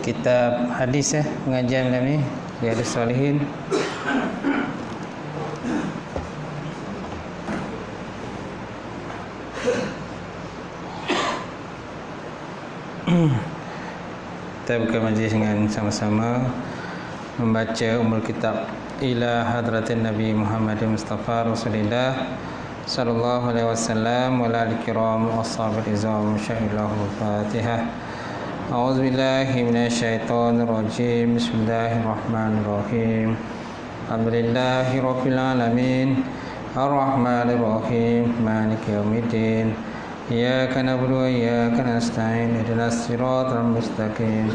kitab hadis pengajian malam ni Riyadhus Shalihin. Kita buka majlis dengan sama-sama membaca Ummul Kitab ila hadratin Nabi Muhammad Mustafa Rasulullah sallallahu alaihi wasallam wa alihi kiram ashabil izam syai'illahu Fatihah. A'udzu billahi minasyaitonir rajim. Bismillahirrahmanirrahim. Alhamdulillahirabbil alamin. Arrahmanir rahim. Maliki yaumiddin. Iyyaka na'budu wa iyyaka nasta'in. Ihdinas siratal mustaqim.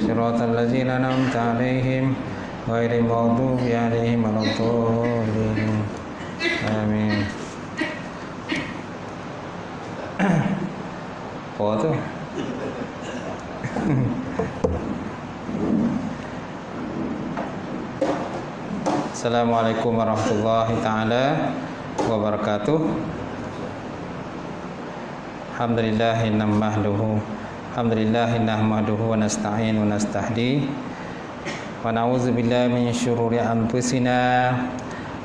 Siratal ladzina an'amta 'alaihim ghairil maghdubi 'alaihim waladdallin. Amin. Apa tu? Assalamualaikum warahmatullahi taala wabarakatuh. Alhamdulillahi nahmaduhu wa nasta'in wa nastahdi wa na'udzu billahi min syururi anfusina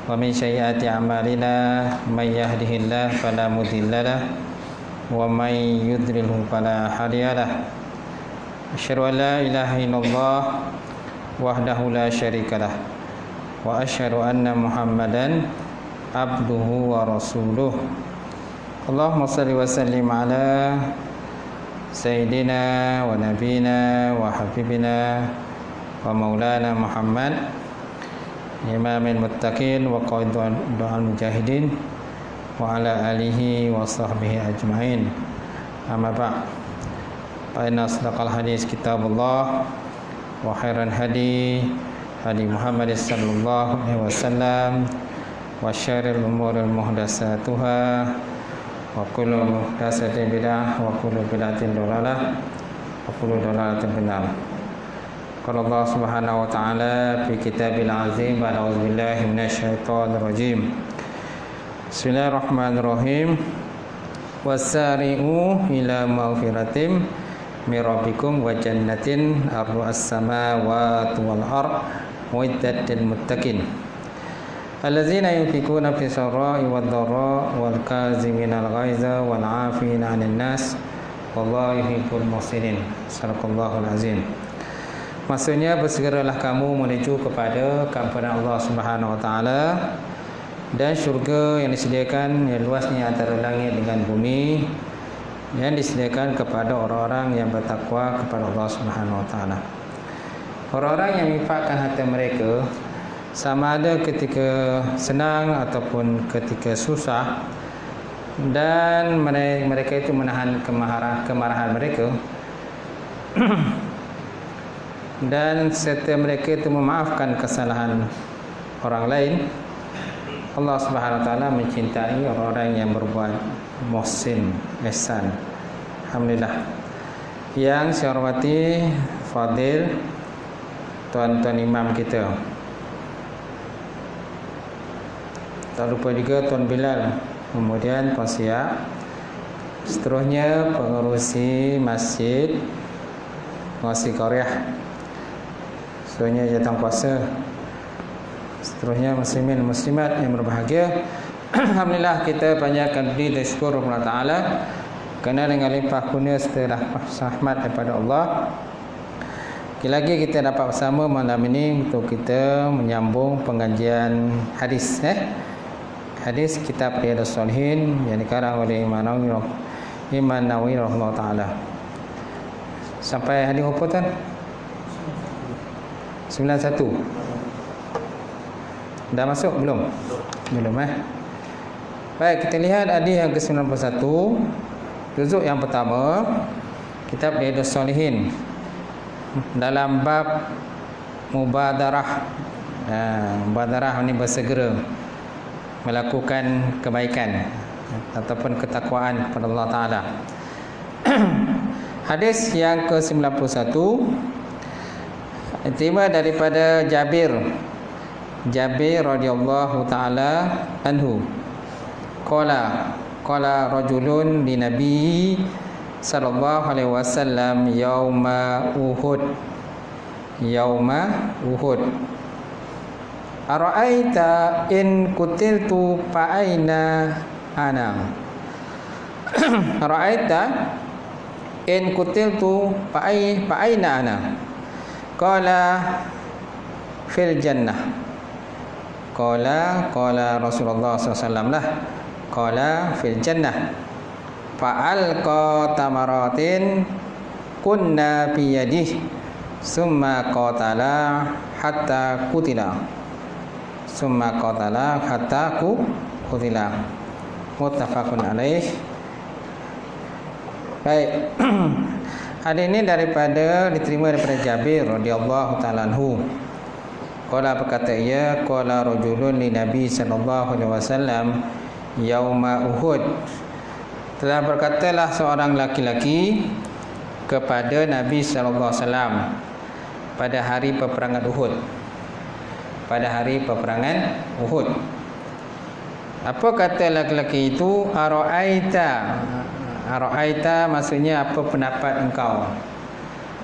wa min sayyiati a'malina. May yahdihillahu fala mudilla lahu wa may yudlilhu fala hadiya lahu. Asyhadu an la ilaha illallah wahdahu la syarika lah wa asyhadu anna Muhammadan abduhu wa rasuluh. Allahumma salli wa sallim ala sayyidina wa nabina wa habibina wa maulana Muhammad imamil muttaqin wa qaidul mujahidin wa ala alihi wa sahbihi ajma'in. Amma ba'd. Fa inna asdaqal hadis kitabullah wa khairal hadi Muhammad sallallahu alaihi wasallam wa syarril umuri muhdatsatuha wa kullu muhdatsatin bid'ah wa kullu bid'atin dhalalah wa kullu dhalalatin finnar. Qala Allah Subhanahu wa ta'ala fi kitabil azim. A'udzu billahi minasyaitonir rajim. Bismillahirrahmanirrahim. Wasari'u ila maghfiratin min rabbikum wa jannatin arduhas samawati wal ardh uiddat lil muttaqin allazina yunfiquna fis sarai wad dharra wal kaziminal ghaiza wal 'afina 'anil nas wallahu yuhibbul muhsinin. Sadaqallahul azim. Maksudnya, bersegeralah kamu menuju kepada keampunan Allah Subhanahu wa taala dan syurga yang disediakan yang luasnya antara langit dengan bumi, yang disediakan kepada orang-orang yang bertakwa kepada Allah Subhanahu wa taala. Orang-orang yang menginfakkan harta mereka, sama ada ketika senang ataupun ketika susah, dan mereka itu menahan kemarahan mereka dan serta mereka itu memaafkan kesalahan orang lain, Allah Subhanahu wa taala mencintai orang-orang yang berbuat muhsin, ihsan. Alhamdulillah. Yang saya hormati fadil tuan-tuan imam kita, tak lupa juga Tuan Bilal, kemudian Tuan Siap, seterusnya pengerusi masjid, pengerusi qaryah, seterusnya jawatan kuasa, seterusnya muslimin muslimat yang berbahagia. Alhamdulillah, kita banyakkan beri dan syukur kepada Allah Ta'ala kerana dengan limpah kurnia setelah rahmat daripada Allah, lagi kita dapat bersama malam ini untuk kita menyambung pengajian hadis hadis kitab Riyadhus Shalihin yang dikarang oleh Imam Nawawi rahimahullah taala. Sampai hadis apa tuan? 91. Dah masuk belum? Belum Baik, kita lihat hadis yang ke-91, juzuk yang pertama, kitab Riyadhus Shalihin, dalam bab mubadarah. Mubadarah ini bersegera melakukan kebaikan ataupun ketakwaan kepada Allah Ta'ala. Hadis yang ke-91 terima daripada Jabir radhiyallahu ta'ala anhu. Qala rajulun li nabi sallallahu alaihi wasallam yauma Uhud. Yauma Uhud. Ara'aita in kutiltu fa aina ana. Ara'aita in kutiltu fa aina ana. Qala fil jannah. Qala Rasulullah sallallahu alaihi wasallam lah. Qala fil jannah. Fa'alqa tamaratin kunna bi yadihi summa qatala hatta qutila. Summa qatala hatta qutila. Muttafaqun alaih. Baik. Hadis ini diterima daripada Jabir radhiyallahu taala anhu. Qala berkata ia, qala rajulun li Nabi sallallahu alaihi wasallam yauma Uhud. Telah berkatalah seorang laki-laki kepada Nabi sallallahu alaihi wasallam pada hari peperangan Uhud. Pada hari peperangan Uhud. Apa kata laki-laki itu? Ara'aita maksudnya apa pendapat engkau?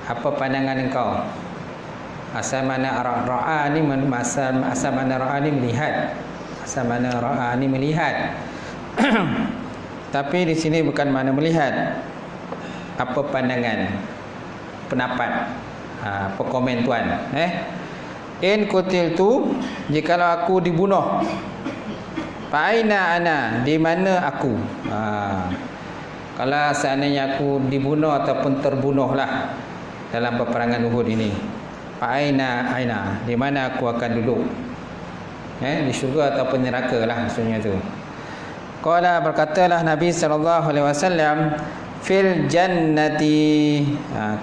Apa pandangan engkau? Asal mana ra'a ni asal mana ra'a ni melihat. Asal mana ra'a ni melihat. Tapi di sini bukan mana melihat. Apa pandangan, pendapat, apa komen tuan? In kutiltu, jikalau aku dibunuh, fa aina ana, di mana aku? Kalau seandainya aku dibunuh ataupun terbunuhlah dalam peperangan Uhud ini, fa aina, di mana aku akan duduk? Di syurga ataupun neraka lah maksudnya tu. Qala berkatalah Nabi sallallahu alaihi wasallam, fil jannati,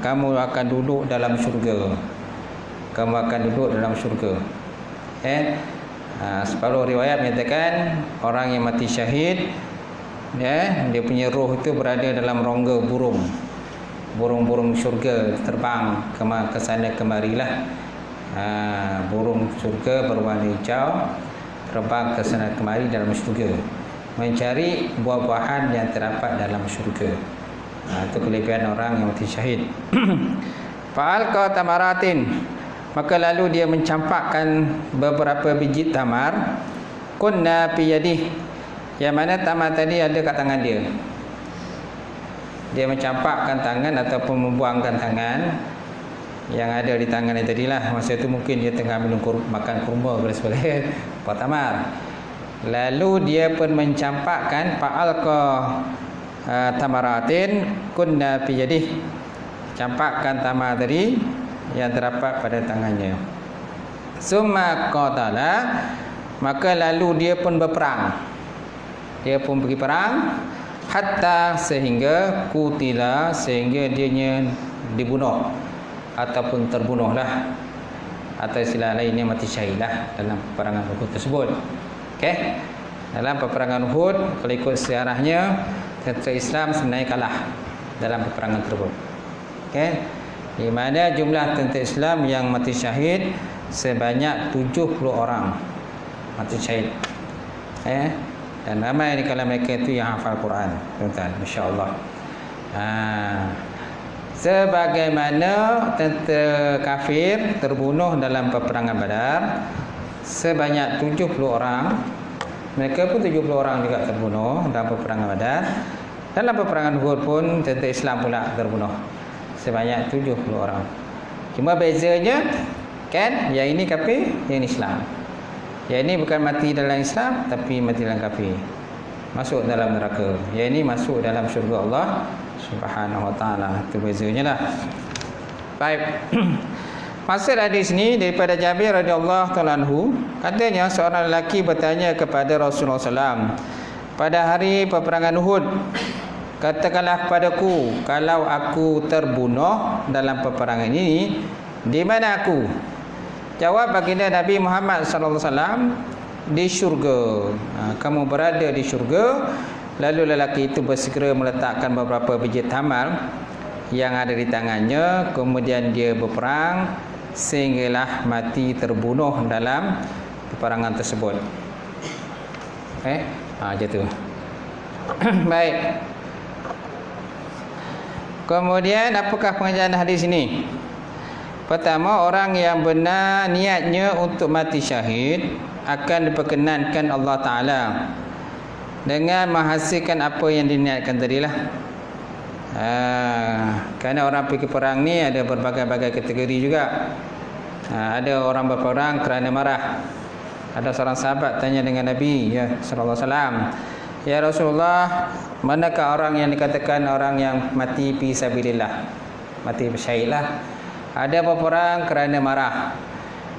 kamu akan duduk dalam syurga. Kamu akan duduk dalam syurga. Separuh riwayat menyatakan orang yang mati syahid, dia punya roh itu berada dalam rongga burung. Burung-burung syurga terbang ke sana kemarilah. Burung syurga berwarna hijau terbang ke sana kemari dalam syurga, mencari buah-buahan yang terdapat dalam syurga. Itu kelebihan orang yang mati syahid. Fa'alqa tamaratin, maka lalu dia mencampakkan beberapa biji tamar. Kunna fi yadihi, yang mana tamar tadi ada kat tangan dia. Dia mencampakkan tangan ataupun membuangkan tangan yang ada di tangan dia tadilah. Masa itu mungkin dia tengah makan kurma dan sebagainya, buah tamar. Lalu dia pun mencampakkan fa'alqa tamaratin kunna fi yadihi, campakkan tamar tadi yang terdapat pada tangannya. Summa qatala, maka lalu dia pun berperang. Dia pun pergi perang hatta sehingga kutila, sehingga dia dibunuh ataupun terbunuhlah, atau istilah lainnya mati syahidlah dalam peperangan Uhud tersebut. Okey. Dalam peperangan Uhud, kalau ikut sejarahnya, tentera Islam sebenarnya kalah dalam peperangan tersebut. Okey. Di mana jumlah tentera Islam yang mati syahid sebanyak 70 orang mati syahid. Dan ramai di kalangan mereka itu yang hafal Quran, tuan-tuan, masya-Allah. Sebagaimana tentera kafir terbunuh dalam peperangan Badar sebanyak 70 orang, mereka pun 70 orang juga terbunuh dalam peperangan Badar. Dalam peperangan Uhud pun tentera Islam pula terbunuh sebanyak 70 orang. Cuma bezanya kan, yang ini kafir, yang ini Islam. Yang ini bukan mati dalam Islam, tapi mati dalam kafir, masuk dalam neraka. Yang ini masuk dalam syurga Allah Subhanahu wa taala. Itu bezanya lah. Baik. Maksud hadis ni daripada Jabir radhiyallahu taala anhu, katanya seorang lelaki bertanya kepada Rasulullah SAW pada hari peperangan Uhud, katakanlah kepadaku, kalau aku terbunuh dalam peperangan ini, di mana aku? Jawab baginda Nabi Muhammad sallallahu alaihi wasallam, di syurga. Kamu berada di syurga. Lalu lelaki itu bersegera meletakkan beberapa biji tamar yang ada di tangannya, kemudian dia berperang sehinggalah mati terbunuh dalam peperangan tersebut. Macam tu. Baik. Kemudian apakah pengajaran hadis ini? Pertama, orang yang benar niatnya untuk mati syahid akan diperkenankan Allah Ta'ala dengan menghasilkan apa yang diniatkan tadilah. Kerana orang pergi perang ni ada berbagai-bagai kategori juga. Ada orang berperang kerana marah. Ada seorang sahabat tanya dengan Nabi sallallahu alaihi wasallam, "Ya Rasulullah, manakah orang yang dikatakan orang yang mati fi sabilillah, mati syahidlah? Ada berperang kerana marah,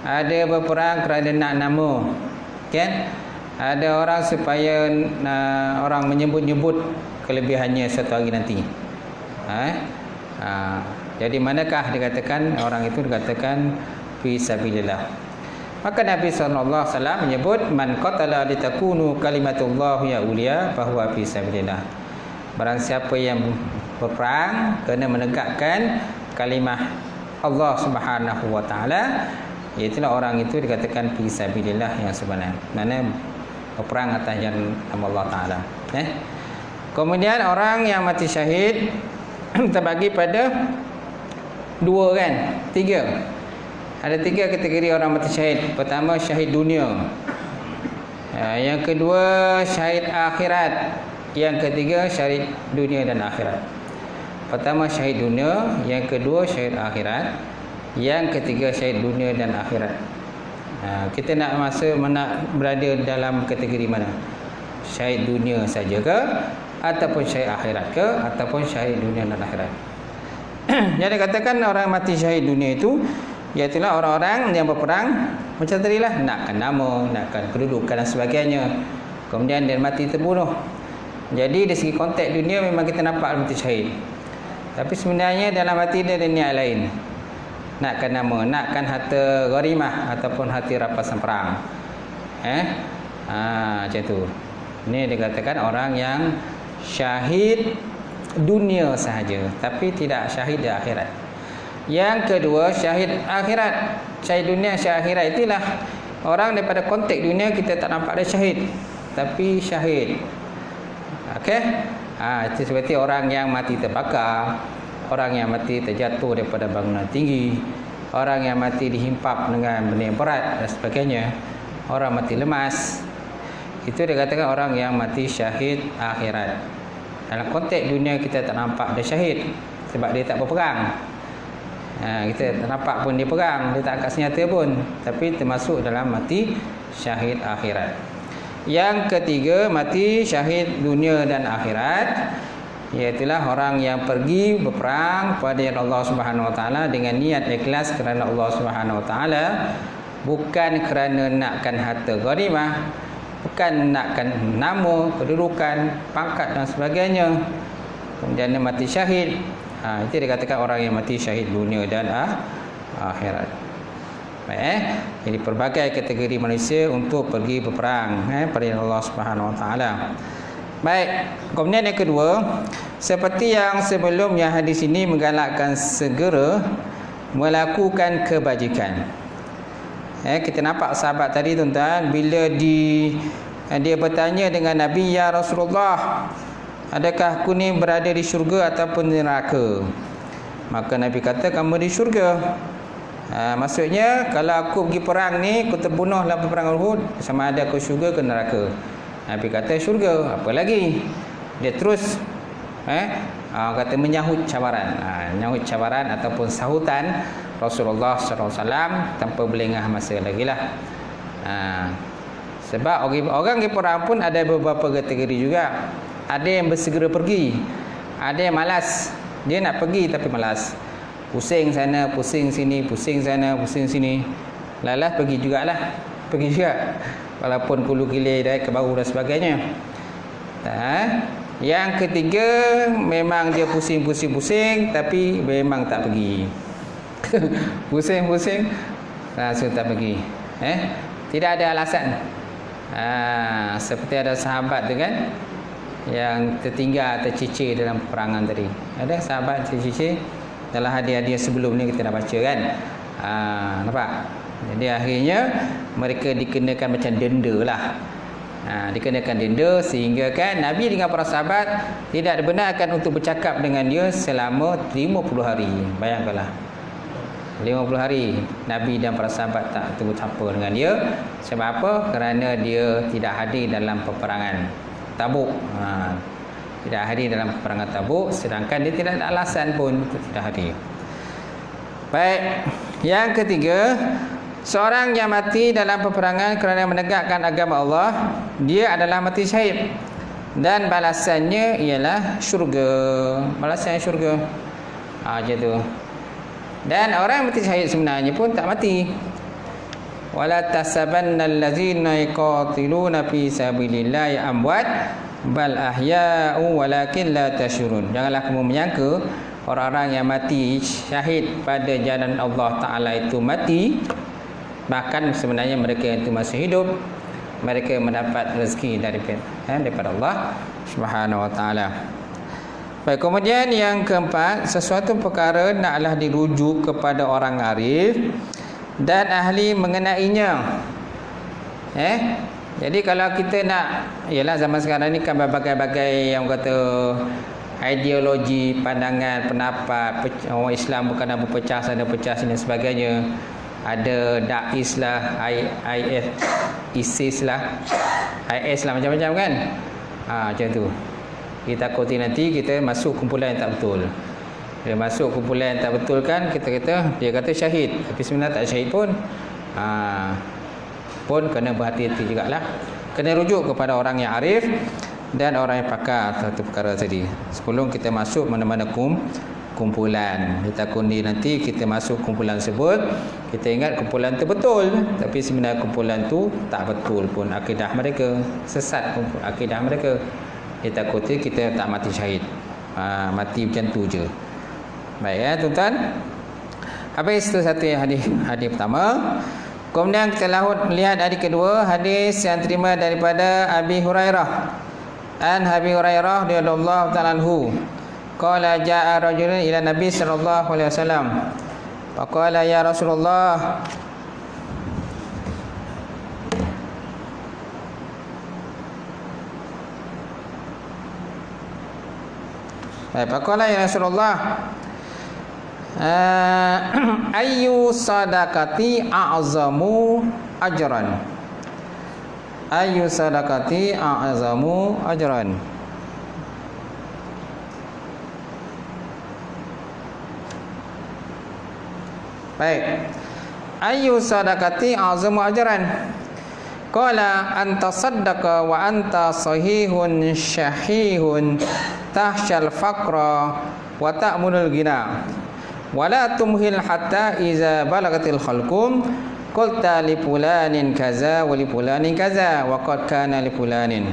ada berperang kerana nak nama, kan? Ada orang supaya orang menyebut-nyebut kelebihannya suatu hari nanti." Jadi manakah dikatakan orang itu dikatakan fi sabilillah? Maka Nabi SAW menyebut, "Man qatala litakunu kalimatullah ya ulia bahwa fi sabilillah." Barang siapa yang berperang kerana menegakkan kalimah Allah Subhanahu wa taala, iaitulah orang itu dikatakan fi sabilillah yang sebenar. Maknanya berperang atas jalan Allah Taala. Kemudian orang yang mati syahid terbagi pada dua kan? Tiga. Ada tiga kategori orang mati syahid. Pertama, syahid dunia. Yang kedua, syahid akhirat. Yang ketiga, syahid dunia dan akhirat. Pertama, syahid dunia. Yang kedua, syahid akhirat. Yang ketiga, syahid dunia dan akhirat. Kita nak berada dalam kategori mana? Syahid dunia saja ke? Ataupun syahid akhirat ke? Ataupun syahid dunia dan akhirat? Jadi katakan orang mati syahid dunia itu, iaitulah orang-orang yang berperang macam tadilah, nakkan nama, nakkan kedudukan dan sebagainya. Kemudian dia mati terbunuh. Jadi dari segi konteks dunia memang kita nampak mati syahid. Tapi sebenarnya dalam hati dia ada niat lain. Nakkan nama, nakkan harta gharimah ataupun harta rampasan perang. Macam tu. Ini dikatakan orang yang syahid dunia sahaja, tapi tidak syahid di akhirat. Yang kedua, syahid akhirat. Syahid dunia, syahid akhirat itulah orang daripada konteks dunia kita tak nampak dia syahid, tapi syahid. Okey? Itu seperti orang yang mati terbakar, orang yang mati terjatuh daripada bangunan tinggi, orang yang mati dihimpap dengan benda yang berat dan sebagainya, orang mati lemas. Itu dikatakan orang yang mati syahid akhirat. Dalam konteks dunia kita tak nampak dia syahid sebab dia tak berperang. Kita tak nampak pun dia perang, dia tak angkat senjata pun, tapi termasuk dalam mati syahid akhirat. Yang ketiga, mati syahid dunia dan akhirat, iaitulah orang yang pergi berperang pada Allah Subhanahu wa taala dengan niat ikhlas kerana Allah Subhanahu wa taala, bukan kerana nakkan harta gharimah, bukan nakkan nama, kedudukan, pangkat dan sebagainya. Kemudian dia mati syahid. Itu dikatakan orang yang mati syahid dunia dan akhirat. Baik, jadi pelbagai kategori manusia untuk pergi berperang pada Allah Subhanahu wa taala. Baik, kemudian yang kedua, seperti yang sebelumnya hadis ini menggalakkan segera melakukan kebajikan. Kita nampak sahabat tadi tuan-tuan, bila dia bertanya dengan Nabi, "Ya Rasulullah, adakah aku ni berada di syurga ataupun di neraka?" Maka Nabi kata, "Kamu di syurga." Maksudnya kalau aku pergi perang ni, aku terbunuh dalam perang Uhud, sama ada aku syurga ke neraka. Nabi kata syurga. Apa lagi? Dia terus kata menyahut cabaran. Menyahut cabaran ataupun sahutan Rasulullah SAW tanpa berlengah masa lagi lah. Sebab orang pergi perang pun ada beberapa kategori juga. Ada yang bersegera pergi, ada yang malas. Dia nak pergi tapi malas, pusing sana, pusing sini, pusing sana, pusing sini. Lalas pergi jugalah, pergi juga, walaupun kulu kilir dari ke bau dan sebagainya. Yang ketiga, memang dia pusing tapi memang tak pergi. Pusing langsung tak pergi. Tidak ada alasan. Seperti ada sahabat tu kan, yang tertinggal, tercicir dalam peperangan tadi. Ada sahabat tercicir dalam hadiah-hadiah sebelum ni kita dah baca kan. Nampak? Jadi akhirnya mereka dikenakan macam denda lah. Dikenakan denda, sehingga kan Nabi dengan para sahabat tidak dibenarkan untuk bercakap dengan dia selama 50 hari. Bayangkanlah, 50 hari Nabi dan para sahabat tak bercakap dengan dia. Sebab apa? Kerana dia tidak hadir dalam peperangan Tabuk. Tidak hadir dalam peperangan Tabuk, sedangkan dia tidak ada alasan pun untuk tidak hadir. Baik, yang ketiga, seorang yang mati dalam peperangan kerana menegakkan agama Allah, dia adalah mati syahid dan balasannya ialah syurga. Balasannya syurga. Macam tu. Dan orang yang mati syahid sebenarnya pun tak mati. Wala tasabannal ladzina yuqatiluna fi sabilillahi amwat bal ahya'u walakin la tashurun. Janganlah kamu menyangka orang-orang yang mati syahid pada jalan Allah Ta'ala itu mati, bahkan sebenarnya mereka itu masih hidup. Mereka mendapat rezeki daripada Allah Subhanahu Wa Ta'ala. Baik, kemudian yang keempat, sesuatu perkara naklah dirujuk kepada orang arif dan ahli mengenainya. Jadi kalau kita nak, ialah zaman sekarang ni kan berbagai-bagai yang kata ideologi, pandangan, pendapat, orang Islam bukan nak berpecah sana pecah sini sebagainya. Ada Daesh lah, ISIS lah, IS lah, macam-macam kan. Macam tu. Kita takuti nanti kita masuk kumpulan yang tak betul. Bila masuk kumpulan yang tak betul kan, dia kata syahid, tapi sebenarnya tak syahid pun. Pun kena berhati-hati jugalah. Kena rujuk kepada orang yang arif dan orang yang pakar satu perkara tadi sebelum kita masuk mana-mana kumpulan. Kita kundi nanti kita masuk kumpulan tersebut, kita ingat kumpulan tu betul, tapi sebenarnya kumpulan tu tak betul pun, akidah mereka sesat, akidah mereka. Kita takuti kita tak mati syahid, mati macam tu je. Baik tuan-tuan. Habis itu satu hadis pertama. Kemudian kita lihat hadis kedua, hadis yang terima daripada Abi Hurairah. An Abi Hurairah radhiyallahu ta'ala anhu qala jaa rajulun ila Nabi sallallahu alaihi wasallam faqala ya Rasulullah faqala ya Rasulullah ayyu sadaqati a'zamu ajran, ayyu sadaqati a'zamu ajran. Baik, ayyu sadaqati a'zamu ajran. Qala anta saddaqa wa anta sahihun syahihun tahsyal faqra wa ta'munul ghina wa la tumhil hatta iza balagatil khalqum qulta li fulanin kaza wa li fulanin kaza wa qad kana li fulanin.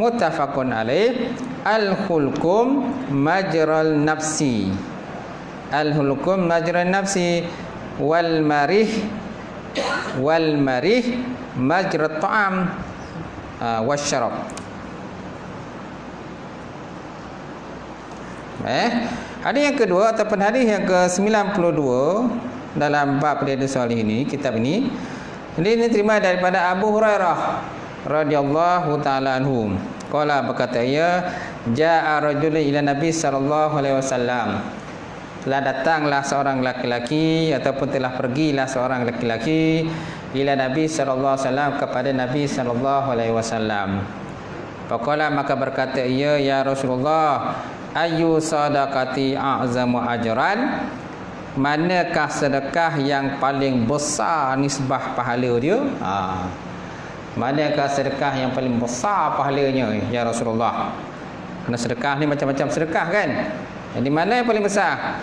Muttafaqun alaih. Al-hulkum majral nafsi, al-hulkum majral nafsi wal marih majrat ta'am wasyarab. Hadis yang kedua ataupun hadis yang ke-92 dalam bab Riyadhus Shalihin ini, kitab ini terima daripada Abu Hurairah radhiyallahu taala anhu. Qala, berkata ia, jaa rajulun ila Nabi sallallahu alaihi wasallam. Telah datanglah seorang laki-laki ataupun telah pergilah seorang laki-laki ila Nabi sallallahu alaihi wasallam, kepada Nabi sallallahu alaihi wasallam. Faqala, maka berkata ia, ya Rasulullah, ayyu sadaqati a'zamu ajran, manakah sedekah yang paling besar nisbah pahala dia? Manakah sedekah yang paling besar pahalanya ya Rasulullah? Kerana sedekah ni macam-macam sedekah kan. Jadi mana yang paling besar?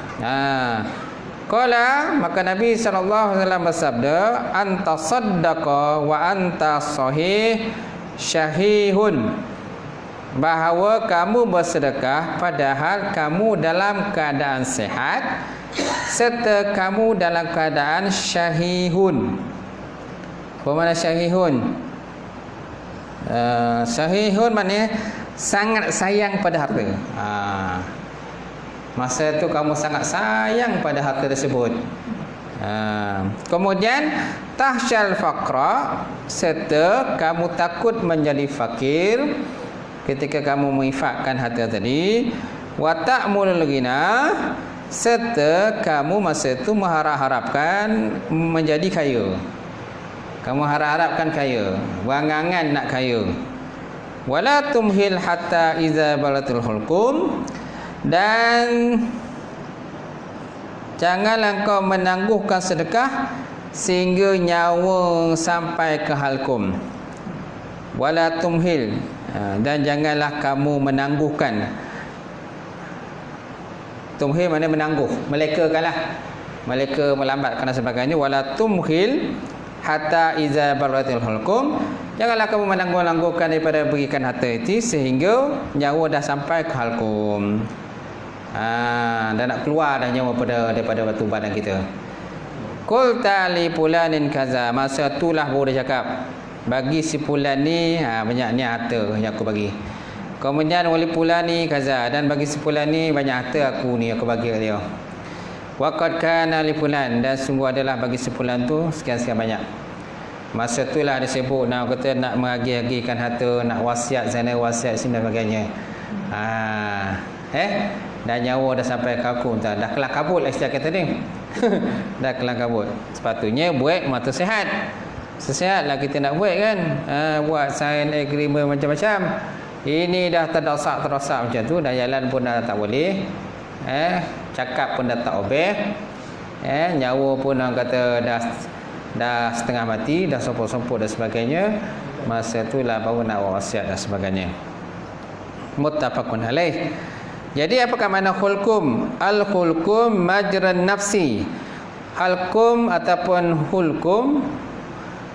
Qala, maka Nabi sallallahu alaihi wasallam bersabda, anta saddaqa wa anta sahih syahihun, bahawa kamu bersedekah padahal kamu dalam keadaan sehat serta kamu dalam keadaan syahihun. Apa makna syahihun? Syahihun maknanya sangat sayang pada harta. Masa itu kamu sangat sayang pada harta tersebut. Kemudian tahsyal faqra, serta kamu takut menjadi fakir ketika kamu menginfakkan harta tadi. Wa ta'mulul ghina, serta kamu masa itu mengharap-harapkan menjadi kaya. Kamu harap-harapkan kaya, wangangan nak kaya. Wala tumhil hatta iza balatul hulqum, dan janganlah kau menangguhkan sedekah sehingga nyawa sampai ke halkum. Wala tumhil, dan janganlah kamu menangguhkan. Tumhil maknanya menangguh, melekakanlah, meleka, melambatkan dan sebagainya. Wala tumhil hatta iza balatul hulqum, janganlah kamu menangguh-nangguhkan daripada berikan harta itu sehingga nyawa dah sampai ke halkum. Dah nak keluar dah nyawa daripada batu badan kita. Qul ta'li fulanin kaza, masa itulah baru dia cakap, bagi si fulan ni banyak ni harta yang aku bagi. Kemudian wali fulani kaza, dan bagi si fulan ni banyak harta aku bagi kat dia. Wa qad kana li fulan, dan sungguh adalah bagi si fulan tu sekian-sekian banyak. Masa itulah dia sibuk nak kata nak mengagih-agihkan harta, nak wasiat sana wasiat sini dan sebagainya. Dan nyawa dah sampai kaku, dah kelang kabut lah istilah kata ni. Dah kelang kabut. Sepatutnya buat mata sihat. Sesihatlah kita nak buat kan. Buat sign agreement macam-macam. Ini dah terdosak macam tu, dah jalan pun dah tak boleh. Cakap pun dah tak obeh. Nyawa pun orang kata dah setengah mati, dah sompok-sompok dan sebagainya. Masa itulah baru nak wasiat dan sebagainya. Muttafaqun alaih. Jadi apakah makna hulkum? Al-hulkum majran nafsi. Halkum ataupun hulkum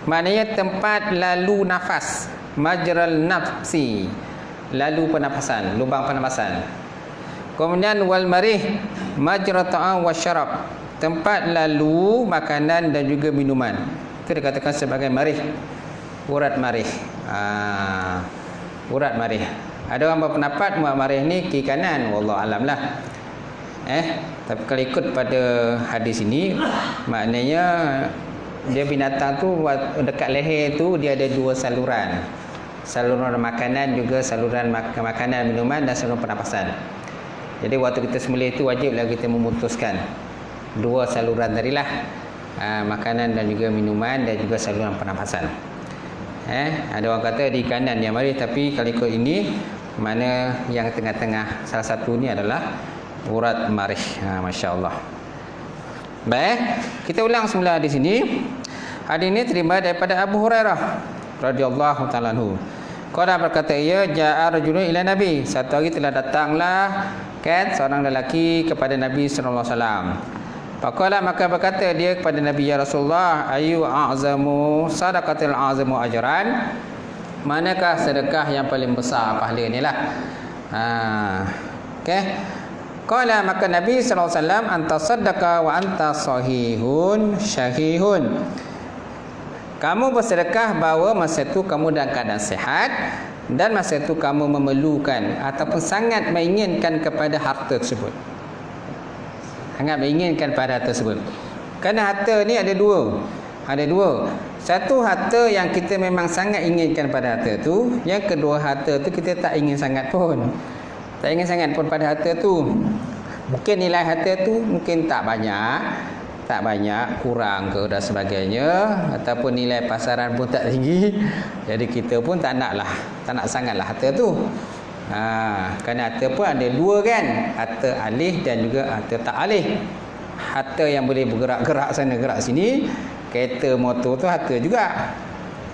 maknanya tempat lalu nafas. Majral nafsi, lalu pernafasan, lubang pernafasan. Kemudian wal marih, majra ta'am wasyarab, tempat lalu makanan dan juga minuman. Itu dikatakan sebagai marih, urat marih. Urat marih. Ada orang berpendapat marih ni kiri kanan, wallahu alam lah. Tapi kalau ikut pada hadis ini, maknanya dia binatang tu dekat leher tu dia ada dua saluran. Saluran makanan, juga saluran makanan, minuman, dan saluran pernafasan. Jadi waktu kita sembelih itu wajiblah kita memutuskan dua saluran tadilah, makanan dan juga minuman, dan juga saluran pernafasan. Ada orang kata di kanan yang marih, tapi kalau ikut ini, mana yang tengah-tengah salah satu ni adalah urat marih. Masya-Allah. Baik, kita ulang semula di sini. Hadis ini terima daripada Abu Hurairah radhiyallahu ta'ala anhu. Qala berkata ia, ja'a rajulun ila Nabi, satu hari telah datanglah seorang lelaki kepada Nabi sallallahu alaihi wasallam. Faqala, maka berkata dia kepada Nabi, ya Rasulullah, ayu a'zamu sadaqatil a'zamu ajran, manakah sedekah yang paling besar pahala ni lah. Qala, maka Nabi sallallahu alaihi wasallam, anta saddaqa wa anta sahihun syahihun. Kamu bersedekah bahawa masa itu kamu dalam keadaan sihat, dan masa itu kamu memerlukan ataupun sangat menginginkan kepada harta tersebut. Sangat menginginkan pada harta tersebut. Kerana harta ni ada dua. Satu, harta yang kita memang sangat inginkan pada harta tu. Yang kedua, harta tu kita tak ingin sangat pun. Tak ingin sangat pun pada harta tu. Mungkin nilai harta tu mungkin tak banyak, kurang ke dan sebagainya, ataupun nilai pasaran pun tak tinggi. Jadi kita pun tak nak sangatlah harta tu. Kerana harta pun ada dua kan, harta alih dan juga harta tak alih. Harta yang boleh bergerak-gerak sana gerak sini, kereta motor tu harta juga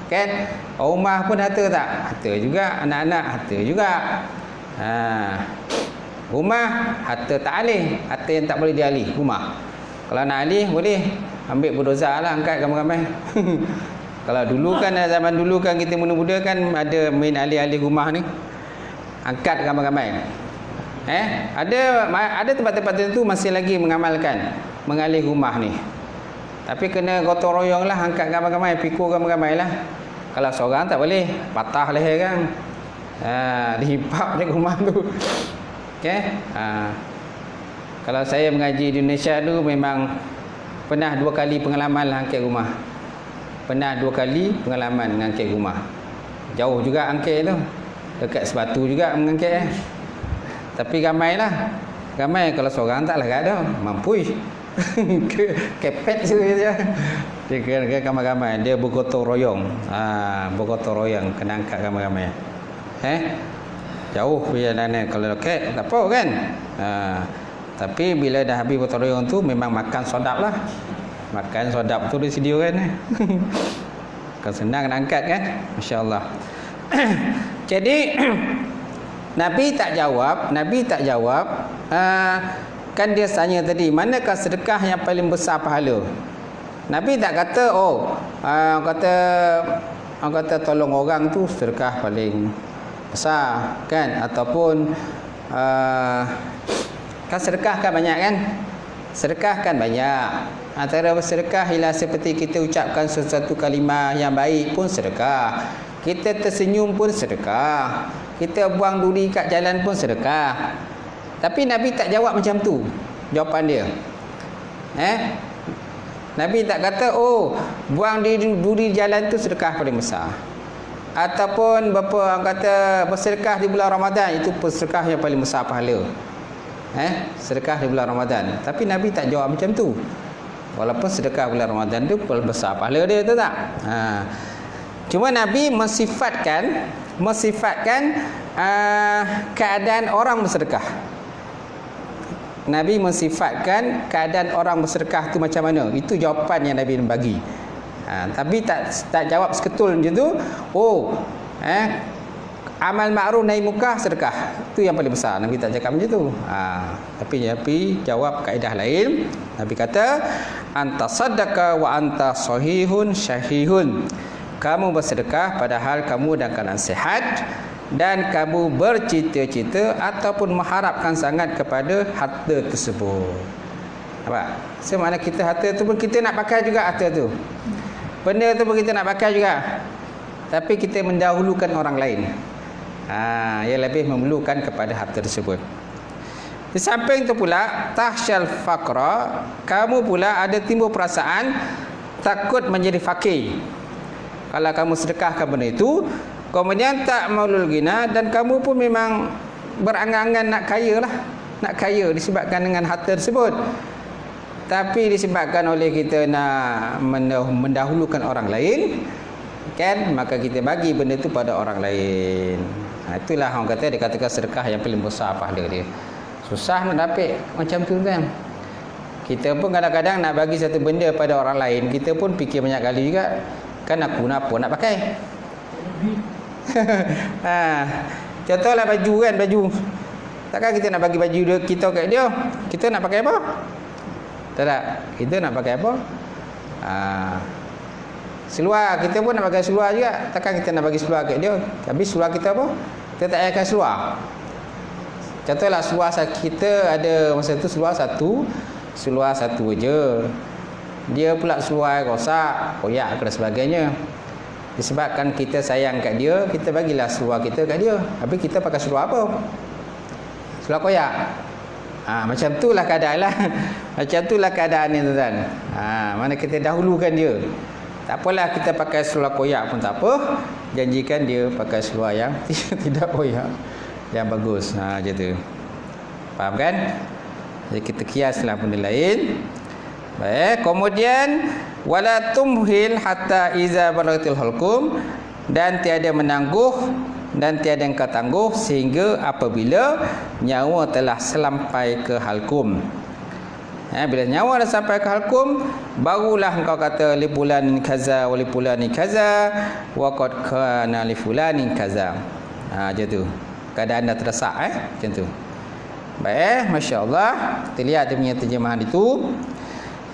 kan. Rumah pun harta tak? Harta juga. Anak-anak harta juga. Rumah harta tak alih, harta yang tak boleh dialih rumah. Kalau nak alih boleh ambil bulldozer lah, angkat ramai-ramai. Kalau dulu kan, zaman dulu kan kita muda-muda kan ada main alih-alih rumah ni, angkat ramai-ramai. Ada tempat-tempat tertentu masih lagi mengalih rumah ni. Tapi kena gotong royong lah, angkat ramai-ramai, pikul ramai-ramai lah. Kalau seorang tak boleh, patah leher kan. Dihipap di rumah tu. Kalau saya mengaji di Indonesia tu memang pernah 2 kali pengalaman lah angkit rumah. Pernah 2 kali pengalaman mengangkit rumah. Jauh juga angkit tu. Dekat Sebatu juga mengangkit. Tapi ramai lah. Ramai, kalau seorang tak larat dah. Mampu. Kepet je. Dia kena ramai-ramai. Dia bergotong royong. Bergotong royong. Kena angkat ramai-ramai. Jauh perjalanan. Kalau dekat tak apa kan. Tapi bila dah habis bergotong royong tu, memang makan sodap lah. Makan sodap tu dia sedia kan. Kan senang nak angkat kan. Masya Allah. Jadi Nabi tak jawab. Kan dia tanya tadi, manakah sedekah yang paling besar pahala? Nabi tak kata orang kata tolong orang tu sedekah paling besar kan, ataupun kan sedekah kan banyak kan. Sedekah kan banyak. Antara sedekah ialah seperti kita ucapkan sesuatu kalimah yang baik pun sedekah. Kita tersenyum pun sedekah. Kita buang duri kat jalan pun sedekah. Tapi Nabi tak jawab macam tu jawapan dia. Nabi tak kata, buang duri jalan tu sedekah paling besar. Ataupun orang kata bersedekah di bulan Ramadan, itu sedekah yang paling besar pahala. Sedekah di bulan Ramadan. Tapi Nabi tak jawab macam tu. Walaupun sedekah bulan Ramadan tu paling besar pahala dia, tu tak? Cuma Nabi mensifatkan keadaan orang bersedekah. Nabi mensifatkan keadaan orang bersedekah tu macam mana. Itu jawapan yang Nabi bagi. Tapi tak jawab seketul macam tu. Amal ma'ruf nahi munkar sedekah. Itu yang paling besar. Nabi tak cakap macam tu. Tapi Nabi jawab kaedah lain. Nabi kata, anta saddaqa wa anta sahihun syahihun. Kamu bersedekah padahal kamu dalam keadaan sihat, dan kamu bercita-cita ataupun mengharapkan sangat kepada harta tersebut. Nampak? Semana kita harta tu pun kita nak pakai juga harta tu. Benda tu pun kita nak pakai juga. Tapi kita mendahulukan orang lain. Yang lebih memerlukan kepada harta tersebut. Di samping itu pula, tahsyal faqra, kamu pula ada timbul perasaan takut menjadi fakir. Kalau kamu sedekahkan benda itu, kemudian tak maulul gina, dan kamu pun memang berangan-angan nak kaya lah. Nak kaya disebabkan dengan harta tersebut. Tapi disebabkan oleh kita nak mendahulukan orang lain, kan, maka kita bagi benda itu pada orang lain. Itulah orang kata, dikatakan sedekah yang paling besar pahala dia. Susah nak dapat macam tu kan. Kita pun kadang-kadang nak bagi satu benda pada orang lain, kita pun fikir banyak kali juga. Kan aku apa nak pakai. Contohlah baju kan, baju. Takkan kita nak bagi baju kita kat dia, kita nak pakai apa? Tak. Kita nak pakai apa? Seluar, kita pun nak pakai seluar juga. Takkan kita nak bagi seluar kat dia, habis seluar kita apa? Kita tak payahkan seluar. Contohlah seluar kita ada masa tu seluar satu je. Dia pula seluar rosak, koyak dan sebagainya. Disebabkan kita sayang kat dia, kita bagilah seluar kita kat dia. Habis kita pakai seluar apa? Seluar koyak. Macam itulah keadaan lah. Macam itulah keadaan ni tuan-tuan. Mana kita dahulukan dia. Tak apalah kita pakai seluar koyak pun tak apa. Janjikan dia pakai seluar yang tidak koyak, yang bagus. Macam tu. Faham kan? Jadi kita kiaslah benda lain. Baik, kemudian wala tumhil hatta iza balagatil hulqum, dan tiada menangguh dan tiada engkau tangguh sehingga apabila nyawa telah sampai ke halkum. Bila nyawa dah sampai ke halkum, barulah engkau kata li fulanin kaza wa li fulanin kaza wa qad kana li fulanin kaza. Macam tu. Keadaan dah terdesak macam tu. Baik, masya-Allah. Kita lihat dia punya terjemahan itu.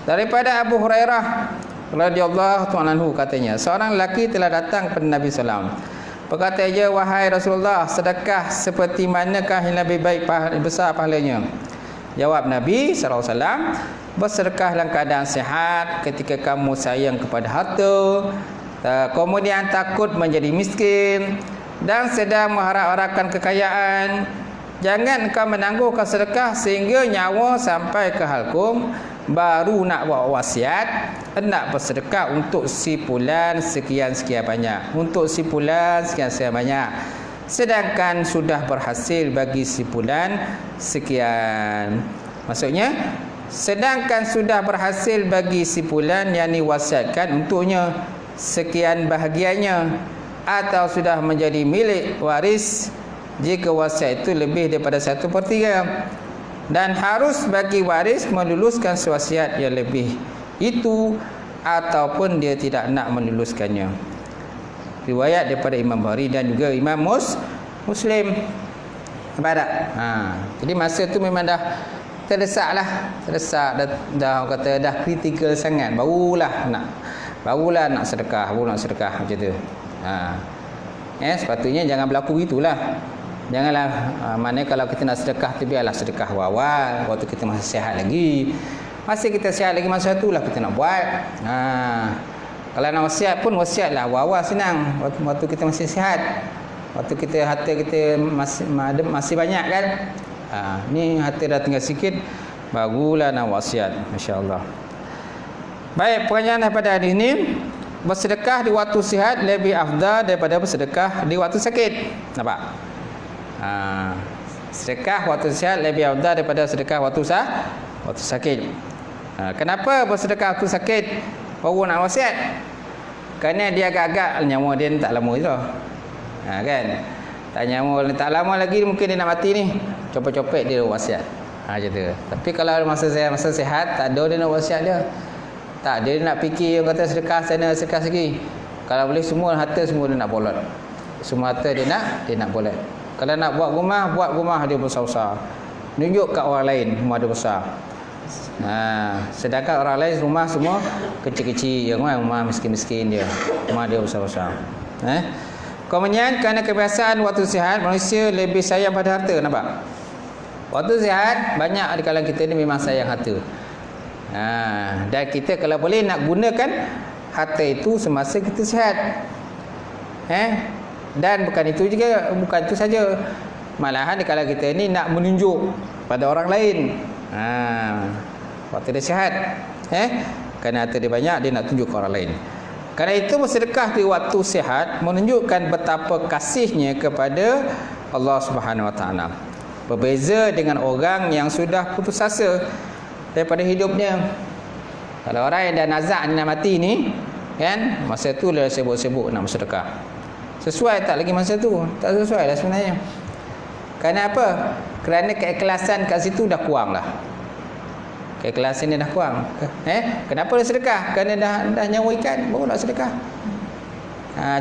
Daripada Abu Hurairah radhiyallahu ta'ala anhu katanya, seorang lelaki telah datang kepada Nabi sallallahu alaihi wasallam. Berkata dia, wahai Rasulullah, sedekah seperti manakah yang lebih baik besar pahalanya? Jawab Nabi sallallahu alaihi wasallam, bersedekah dalam keadaan sihat ketika kamu sayang kepada harta, kemudian takut menjadi miskin dan sedang mengharap-harapkan kekayaan. Jangan engkau menangguhkan sedekah sehingga nyawa sampai ke halkum, baru nak buat wasiat, hendak bersedekah untuk si fulan sekian-sekian banyak, untuk si fulan sekian-sekian banyak, sedangkan sudah berhasil bagi si fulan sekian. Maksudnya sedangkan sudah berhasil bagi si fulan yang diwasiatkan untuknya sekian bahagiannya, atau sudah menjadi milik waris jika wasiat itu lebih daripada 1/3, dan harus bagi waris meluluskan wasiat yang lebih itu ataupun dia tidak nak meluluskannya. Riwayat daripada Imam Bukhari dan juga Imam Muslim. Nampak tak? Jadi masa tu memang dah terdesak dah orang kata dah kritikal sangat, barulah nak sedekah, macam tu. Sepatutnya jangan berlaku gitulah. Janganlah mana kalau kita nak sedekah tu biarlah sedekah awal waktu kita masih sihat lagi. Masih kita sihat lagi masa itulah kita nak buat. Kalau nak wasiat pun wasiatlah awal senang waktu kita masih sihat. Waktu kita harta kita masih banyak kan. Ni harta dah tinggal sikit, barulah nak wasiat. Masya-Allah. Baik, pertanyaan daripada hadis ni, bersedekah di waktu sihat lebih afdal daripada bersedekah di waktu sakit. Nampak? Sedekah waktu sihat lebih afdal daripada sedekah waktu sakit. Kenapa bersedekah waktu sakit baru nak wasiat? Kerana dia agak-agak nyawa dia tak lama je. Kan? Tak nyawa tak lama lagi mungkin dia nak mati ni. Copet-copet dia wasiat. Macam tu. Tapi kalau masa sihat tak ada dia nak wasiat dia. Tak, dia nak fikir orang kata sedekah sana sedekah segi. Kalau boleh semua harta semua dia nak bolot. Semua harta dia nak bolot. Kalau nak buat rumah dia besar-besar. Tunjuk kat orang lain rumah dia besar. Sedangkan orang lain rumah semua kecil-kecil, rumah miskin-miskin dia. Rumah dia besar-besar. Kemudian kerana kebiasaan waktu sihat manusia lebih sayang pada harta, nampak? Waktu sihat banyak di kalangan kita ni memang sayang harta. Dan kita kalau boleh nak gunakan harta itu semasa kita sihat. Dan bukan itu saja. Malahan kalau kita ni nak menunjuk pada orang lain. Waktu dia sihat, kerana harta dia banyak, dia nak tunjuk ke orang lain. Kerana itu bersedekah di waktu sihat menunjukkan betapa kasihnya kepada Allah Subhanahu Wa Taala. Berbeza dengan orang yang sudah putus asa daripada hidupnya. Kalau orang yang dah nazak nak mati ni, kan, masa tu dia sibuk-sibuk nak bersedekah. Sesuai tak lagi masa tu? Tak sesuai lah sebenarnya. Kerana apa? Kerana keikhlasan kat situ dah kurang lah. Keikhlasan dia dah kurang. Kenapa dia sedekah? Kerana dah nyawa ikan, baru nak sedekah.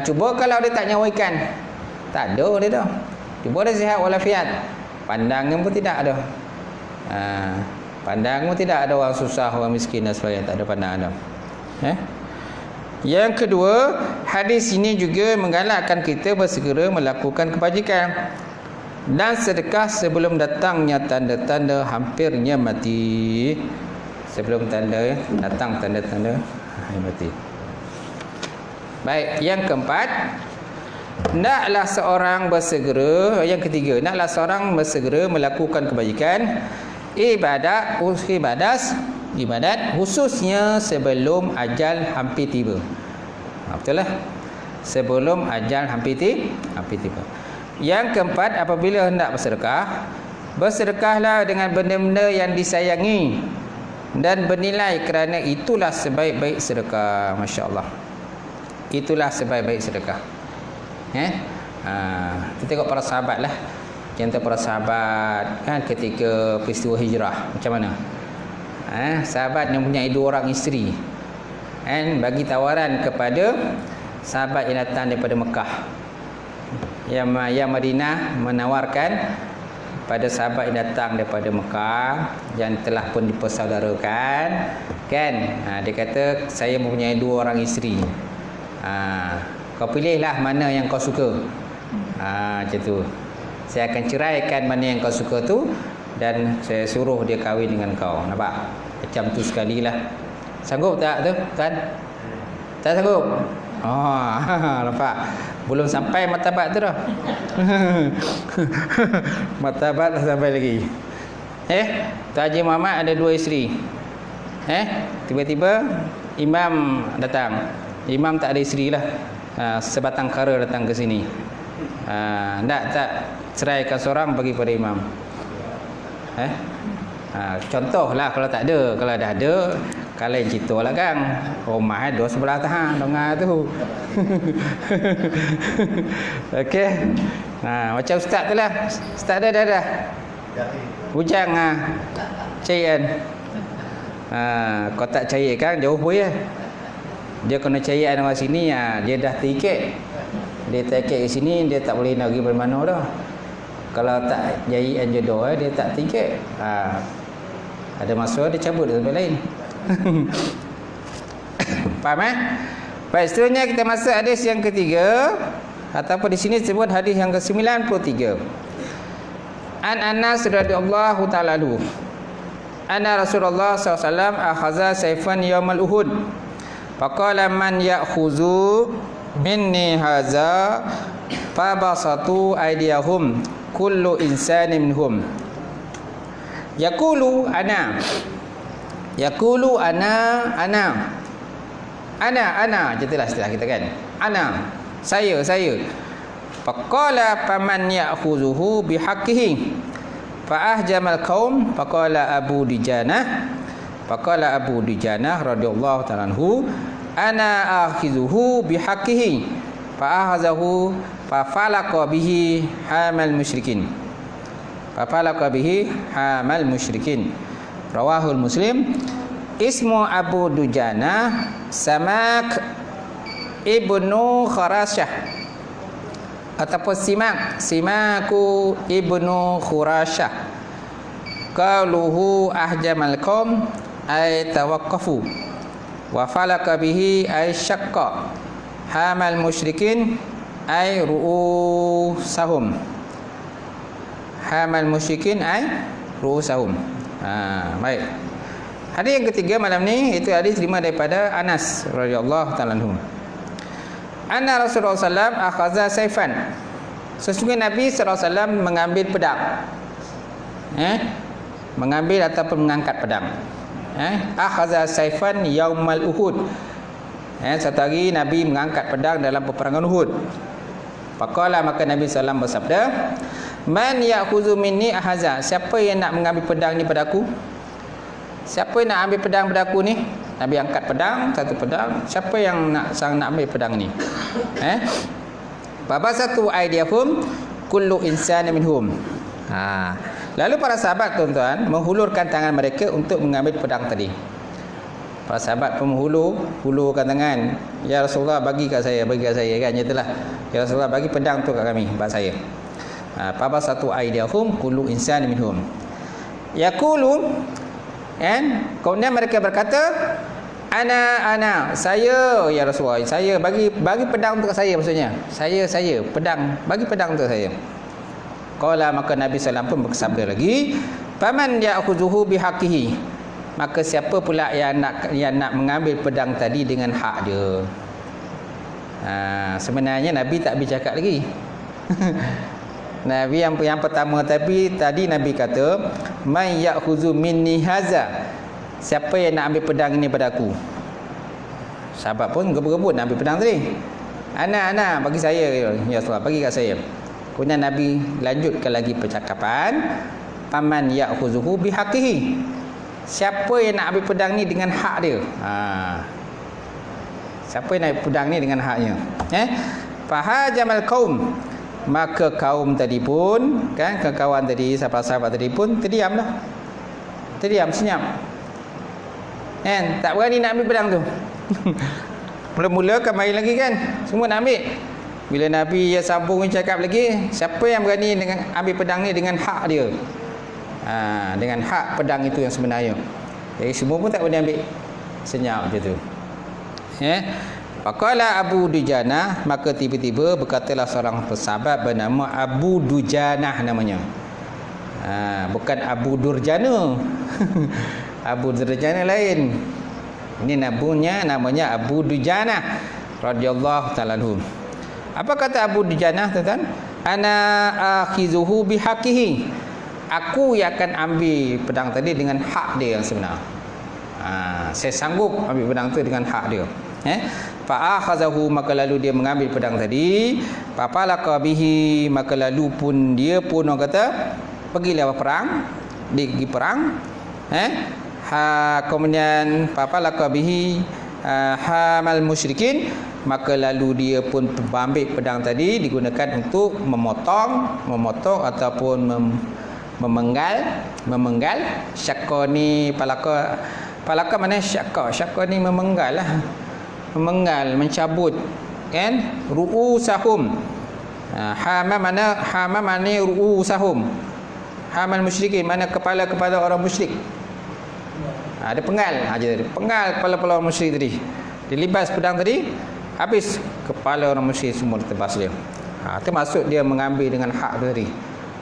Cuba kalau dia tak nyawa ikan, tak ada dia dah. Cuba dia sihat walafiat, pandangan pun tidak ada. Pandangan pun tidak ada, orang susah, orang miskin dan sebagainya, tak ada pandangan dah. Yang kedua, hadis ini juga menggalakkan kita bersegera melakukan kebajikan dan sedekah sebelum datangnya tanda-tanda hampirnya mati. Sebelum datang tanda-tanda mati. Baik, yang keempat, hendaklah seorang bersegera. Yang ketiga, hendaklah seorang bersegera melakukan kebajikan ibadat khususnya sebelum ajal hampir tiba. Betul lah, sebelum ajal hampir tiba. Yang keempat, apabila hendak bersedekah, bersedekahlah dengan benda-benda yang disayangi dan bernilai, kerana itulah sebaik-baik sedekah. Masya Allah, itulah sebaik-baik sedekah. Kita tengok para sahabat lah. Contoh para sahabat kan ketika peristiwa hijrah, macam mana? Sahabat yang mempunyai 2 orang isteri, bagi tawaran kepada sahabat yang datang daripada Mekah. Yang Madinah menawarkan pada sahabat yang datang daripada Mekah yang telah pun dipersaudarakan, kan? Dia kata, saya mempunyai 2 orang isteri. Kau pilihlah mana yang kau suka. Macam tu. Saya akan ceraikan mana yang kau suka tu, dan saya suruh dia kahwin dengan kau. Nampak? Macam tu sekali lah. Sanggup tak tu, tuan? Tak sanggup? Nampak? Belum sampai martabat tu dah. Martabat dah sampai lagi. Tuan Haji Muhammad ada 2 isteri. Tiba-tiba imam datang. Imam tak ada isteri lah. Sebatang kara datang ke sini. Tak ceraikan seorang bagi pada imam. Contohlah kalau tak ada. Kalau dah ada, kalian cerita lah kan. Rumah dua sebelah tahan dengar tu. Okey. Macam ustaz tu lah. Ustaz dah. Hujang cairan. Kau tak cairkan jauh pun ya. Dia kena cairan orang sini, dia dah tiket. Dia tiket ke sini, dia tak boleh nak pergi mana dah. Kalau tak jairan jodoh, dia tak tiket. Ada masa dia cabut dari tempat lain. Faham Baik, seterusnya kita masuk hadis yang ketiga, ataupun di sini disebut hadis yang ke-93. An Anas radhiyallahu ta'ala anhu. Anna Rasulullah SAW akhaza sayfan yaumal Uhud. Faqala man ya'khuzu minni haza fabasatu aydiyahum kullu insani minhum. Yaqulu ana jelas istilah kita kan. Ana, saya. Faqala faman ya'khuzuhu bihaqqihi fa ahjamal qaum faqala Abu Dujanah radhiyallahu ta'ala anhu ana akhizuhu bihaqqihi fa ahazahu fa falaqa bihi hamal musyrikin. Rawahul Muslim. Ismu Abu Dujanah Samak ibnu Khurasyah ataupun Simaku ibnu Khurasyah. Qaluhu ahjamal qaum ay tawaqqafu wa falaka bihi ay syaqqa hamal musyrikin ay ru'usahum. Baik. Hadis yang ketiga malam ni itu hadis terima daripada Anas radhiyallahu ta'ala anhu. Anna Rasulullah sallallahu akhadha sayfan. Sesungguhnya Nabi sallallahu alaihi wasallam mengambil pedang. Mengambil ataupun mengangkat pedang. Akhadha sayfan yaumal Uhud. Satu hari Nabi mengangkat pedang dalam peperangan Uhud. Faqala, maka Nabi sallallahu alaihi wasallam bersabda, man ya'khudhu minni ahaza. Siapa yang nak mengambil pedang ni pada aku? Siapa yang nak ambil pedang pada aku ni? Nabi angkat pedang, satu pedang. Siapa yang nak ambil pedang ni? Babasatu aydiyahum kullu insani minhum. Lalu para sahabat tuan-tuan menghulurkan tangan mereka untuk mengambil pedang tadi. Para sahabat pun hulurkan tangan. Ya Rasulullah, bagi kat saya kan, itulah. Ya Rasulullah, bagi pedang tu kat kami, buat saya. Babasatu aydiyahum kullu insani minhum. Yaqulu, kemudian mereka berkata, ana saya ya Rasulullah, saya bagi pedang untuk saya, maksudnya saya pedang, bagi pedang untuk saya. Qala, maka Nabi sallallahu alaihi wasallam pun bersabda lagi, faman ya'khuzuhu bihaqqihi. Maka siapa pula yang nak mengambil pedang tadi dengan hak dia. Sebenarnya Nabi tak bercakap lagi. Nabi yang pertama tadi Nabi kata, may ya'khuzu minni haza. Siapa yang nak ambil pedang ini pada aku? Sahabat pun gebut-gebut nak ambil pedang tadi. Ana bagi saya ya Rasulullah, bagi kat saya. Kemudian Nabi lanjutkan lagi percakapan, faman ya'khuzuhu bihaqqihi. Siapa yang nak ambil pedang ni dengan hak dia? Siapa yang nak ambil pedang ni dengan haknya? Fahajamal qaum. Maka kaum tadi pun, kan, kawan tadi, sahabat-sahabat tadi pun terdiamlah. Terdiam, senyap. Tak berani nak ambil pedang tu. Mula-mula kan main lagi kan, semua nak ambil. Bila Nabi sambung cakap lagi, siapa yang berani dengan ambil pedang ni dengan hak dia? Dengan hak pedang itu yang sebenarnya. Jadi semua pun tak boleh ambil. Senyap macam tu. Faqala Abu Dujanah, maka tiba-tiba berkatalah seorang sahabat bernama Abu Dujanah namanya. Bukan Abu Durjana. Abu Durjana lain. Ini namanya Abu Dujanah radhiyallahu ta'ala anhu. Apa kata Abu Dujanah tuan-tuan? Ana akhizuhu bihaqqihi. Aku yang akan ambil pedang tadi dengan hak dia yang sebenar. Saya sanggup ambil pedang tu dengan hak dia. Fa akhazahu, maka lalu dia mengambil pedang tadi. Fa falaka bihi, maka lalu pun dia pun orang kata pergilah berperang, dia pergi perang. Kemudian fa falaka bihi hamal musyrikin, maka lalu dia pun ambil pedang tadi digunakan untuk memotong ataupun memenggal. Syakka ni palaka mana syakka ni memenggal lah, mencabut kan. Ru'usahum, hama mana ru'usahum, hamal musyrikin mana kepala orang musyrik. Ada penggal kepala orang musyrik tadi, dilibas pedang tadi, habis kepala orang musyrik semua ditebas dia. Termasuk dia mengambil dengan hak dia tadi.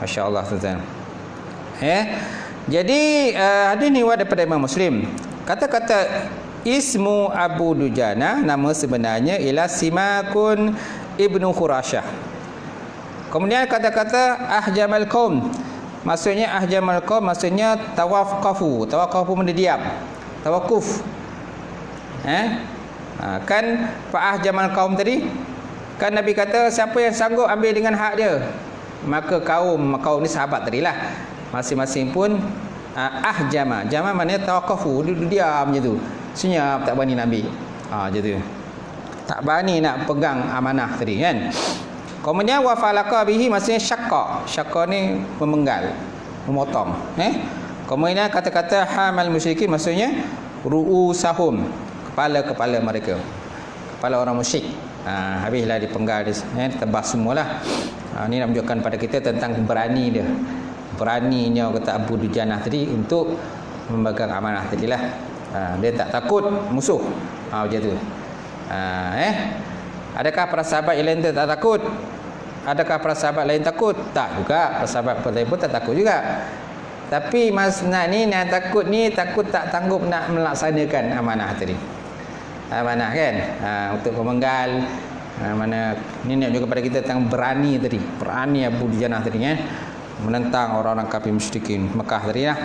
Masya-Allah tuan-tuan. Jadi hadis ni riwayat daripada Imam Muslim. Kata-kata ismu Abu Dujana, nama sebenarnya ialah Simakun ibnu Khurasyah. Kemudian kata-kata ahjamal qaum, maksudnya ahjamal qaum maksudnya tawaqafu mana diam, tawakuf. Kan fa ahjamal qaum tadi kan Nabi kata siapa yang sanggup ambil dengan hak dia, maka kaum ni sahabat tadilah, masing-masing pun ahjama. Jama maknanya tawaqafu, duduk diam je tu. Senyap, tak berani nak ambil. Macam tu. Tak berani nak pegang amanah tadi kan. Kemudian wa falaka bihi maksudnya syaqqa. Syaqqa ni memenggal, memotong. Kemudian kata-kata hamal musyrikin maksudnya ru'usahum, kepala mereka. Kepala orang musyrik. Habislah dipenggal dia, tebas semualah. Ni nak menunjukkan pada kita tentang berani dia. Beraninya kata Abu Dujanah tadi untuk memegang amanah tadilah. Dia tak takut musuh. Macam tu. Adakah para sahabat yang lain tak takut? Adakah para sahabat lain takut? Tak juga. Para sahabat lain pun tak takut juga. Tapi masnad ni yang takut ni takut tak sanggup nak melaksanakan amanah tadi. Amanah kan? Untuk memenggal. Mana ni nak juga pada kita tentang berani tadi. Berani Abu Dujanah tadi kan? Menentang orang-orang kafir musyrikin Mekah tadi lah.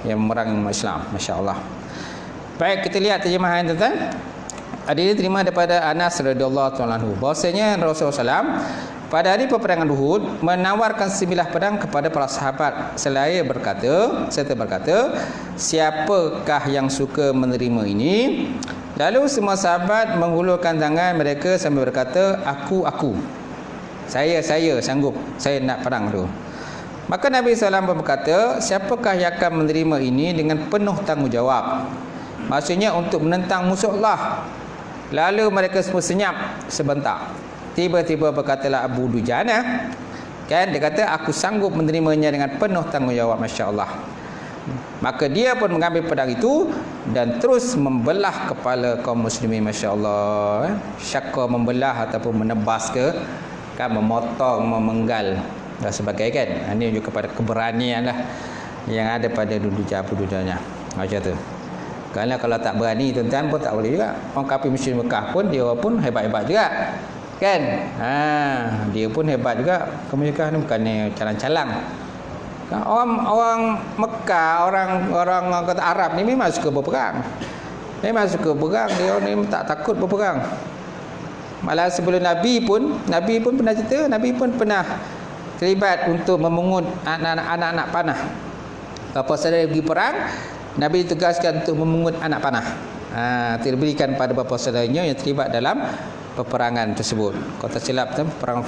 Yang memerangi umat Islam. Masya-Allah. Baik, kita lihat terjemahan tuan-tuan. Hadis ini terima daripada Anas radhiyallahu anhu bahwasanya Rasulullah SAW pada hari peperangan Uhud menawarkan sebilah pedang kepada para sahabat serta berkata, siapakah yang suka menerima ini? Lalu semua sahabat menghulurkan tangan mereka sambil berkata, aku. Saya sanggup, saya nak perang tu. Maka Nabi SAW berkata, siapakah yang akan menerima ini dengan penuh tanggungjawab? Maksudnya untuk menentang musuh Allah. Lalu mereka semua senyap sebentar. Tiba-tiba berkatalah Abu Dujana, kan, dia kata aku sanggup menerimanya dengan penuh tanggungjawab. Masya-Allah. Maka dia pun mengambil pedang itu dan terus membelah kepala kaum muslimin. Masya-Allah. Syaqqa membelah ataupun menebas ke, kan, memotong, memenggal dan sebagainya kan. Ini juga kepada keberanian lah yang ada pada Abu Dujana. Macam tu. Kerana kalau tak berani tuan-tuan pun tak boleh juga. Orang kafir musyrik Mekah pun dia pun hebat-hebat juga. Kan? Dia pun hebat juga. Kemusyrikan ni bukannya calang-calang. Orang Mekah, orang kata Arab ni memang suka berperang. Memang suka berperang, dia ni tak takut berperang. Malah sebelum Nabi pun pernah cerita, Nabi pun pernah terlibat untuk memungut anak-anak panah. Bapa saudara pergi perang, Nabi ditugaskan untuk memungut anak panah. Diberikan pada bapa saudaranya yang terlibat dalam peperangan tersebut. Kalau tak silap tu perang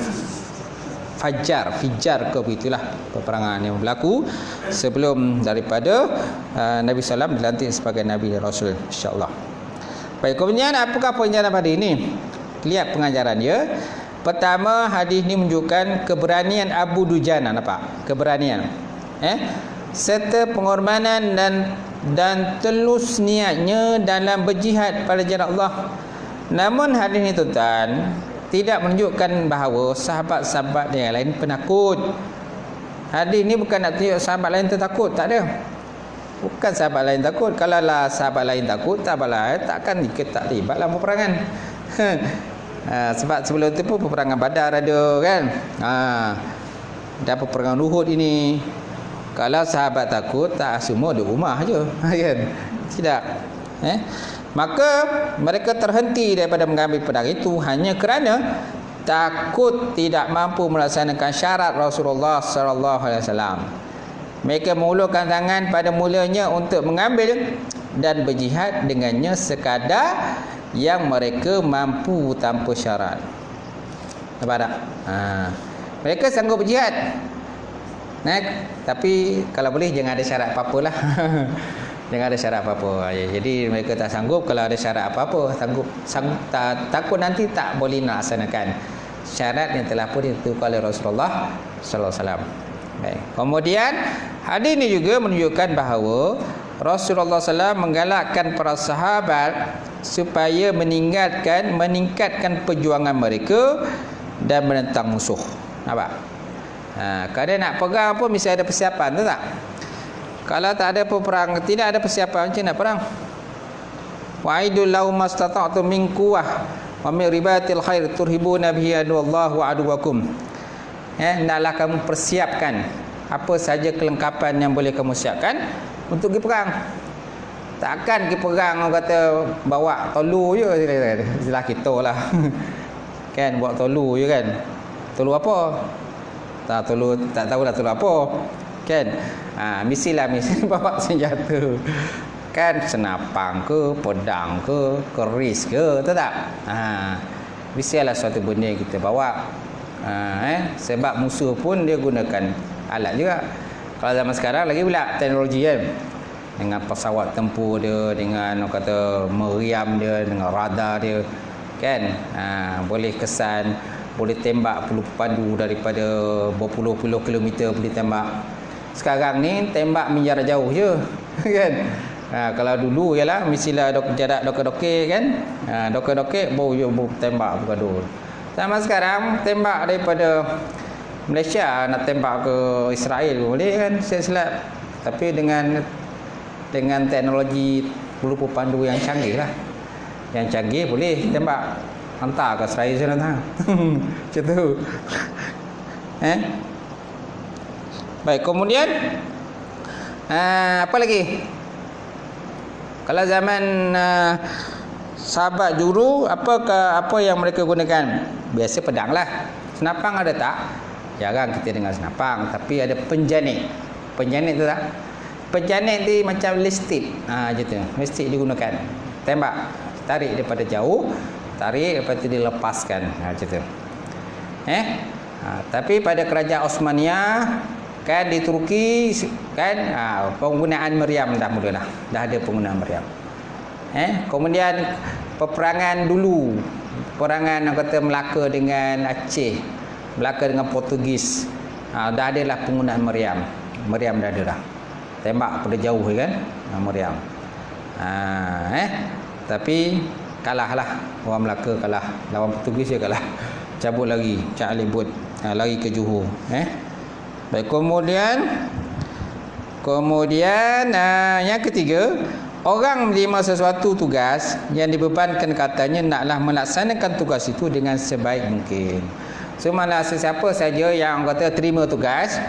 Fijar ke begitulah peperangan yang berlaku sebelum daripada Nabi SAW dilantik sebagai Nabi dan Rasul, insya-Allah. Baik, kemudian apakah poin dalam hadis ini? Lihat pengajaran dia. Pertama, hadis ini menunjukkan keberanian Abu Dujana, nampak? Keberanian. Serta pengorbanan dan telus niatnya dalam berjihad pada jalan Allah. Namun hadis ini tuan-tuan tidak menunjukkan bahawa sahabat-sahabat yang lain penakut. Hadis ini bukan nak tunjuk sahabat lain tertakut, tak ada. Bukan sahabat lain takut. Kalau lah sahabat lain takut, sahabat lain takkan tak terlibat dalam peperangan. Sebab sebelum itu pun peperangan Badar ada kan. Dan peperangan Uhud ini Kalau sahabat takut, tak semua di rumah je. Kan? Tidak. Maka mereka terhenti daripada mengambil pedang itu hanya kerana takut tidak mampu melaksanakan syarat Rasulullah sallallahu alaihi wasallam. Mereka mengulurkan tangan pada mulanya untuk mengambil dan berjihad dengannya sekadar yang mereka mampu tanpa syarat. Nampak tak? Mereka sanggup berjihad. Tapi kalau boleh jangan ada syarat apa-apalah. Jangan ada syarat apa-apa. Jadi mereka tak sanggup kalau ada syarat apa-apa. Takut nanti tak boleh nak laksanakan syarat yang telah pun ditentukan oleh Rasulullah sallallahu alaihi wasallam. Baik. Kemudian hadis ini juga menunjukkan bahawa Rasulullah SAW menggalakkan para sahabat supaya meningkatkan perjuangan mereka dan menentang musuh. Nampak? Kalau nak perang pun mesti ada persiapan, tahu tak? Kalau tak ada perang, tidak ada persiapan, macam mana perang? Wa'idul lahum mastata'tum min quwwah wa min ribatil khair turhibuna bihi aduwallahu wa aduwakum. Naklah kamu persiapkan apa saja kelengkapan yang boleh kamu siapkan untuk pergi perang. Takkan pergi perang orang kata bawa tolu je, istilah kita lah. Kan bawa tolu je kan. Tolu apa? Tak tahu dah tolu apa. Kan? Misi bawa senjata. Kan senapang ke, pedang ke, keris ke, tahu tak? Mestilah suatu benda yang kita bawa. Sebab musuh pun dia gunakan alat juga. Kalau zaman sekarang lagi pula teknologi kan, dengan pesawat tempur dia, dengan orang kata meriam dia, dengan radar dia kan, boleh kesan, boleh tembak peluru pandu daripada berpuluh-puluh kilometer boleh tembak. Sekarang ni tembak menjarak jauh je kan. Kalau dulu ialah mestilah jarak dokek-dokek kan, dokek-dokek baru tembak bergaduh. Sama sekarang tembak daripada Malaysia nak tembak ke Israel boleh kan, silap. Tapi dengan teknologi peluru pandu yang canggih lah. Yang canggih boleh tembak hantar ke Israel sana tang. Macam tu. Baik, kemudian apa lagi? Kalau zaman sahabat juru, apa yang mereka gunakan? Biasa pedang lah. Senapang ada tak? Jarang kita dengar senapang, tapi ada penjanik. Penjanik tu tak? Penjanik tu macam listik. Gitu. Listik digunakan. Tembak, tarik daripada jauh, tarik lepas tu dilepaskan. Macam tu. Tapi pada kerajaan Osmaniyah kan di Turki kan, penggunaan meriam dah mula dah. Dah ada penggunaan meriam. Kemudian peperangan dulu, peperangan yang kata Melaka dengan Aceh, Melaka dengan Portugis, dah adalah penggunaan meriam. Meriam dah ada dah. Tembak pada jauh kan, meriam. Tapi kalahlah orang Melaka, kalah lawan Portugis, dia kalah. Cabut lagi, Cak Alibut, lari ke Johor. Baik, kemudian yang ketiga, orang menerima sesuatu tugas yang dibebankan katanya naklah melaksanakan tugas itu dengan sebaik mungkin. Semalah sesiapa saja yang kata terima tugas,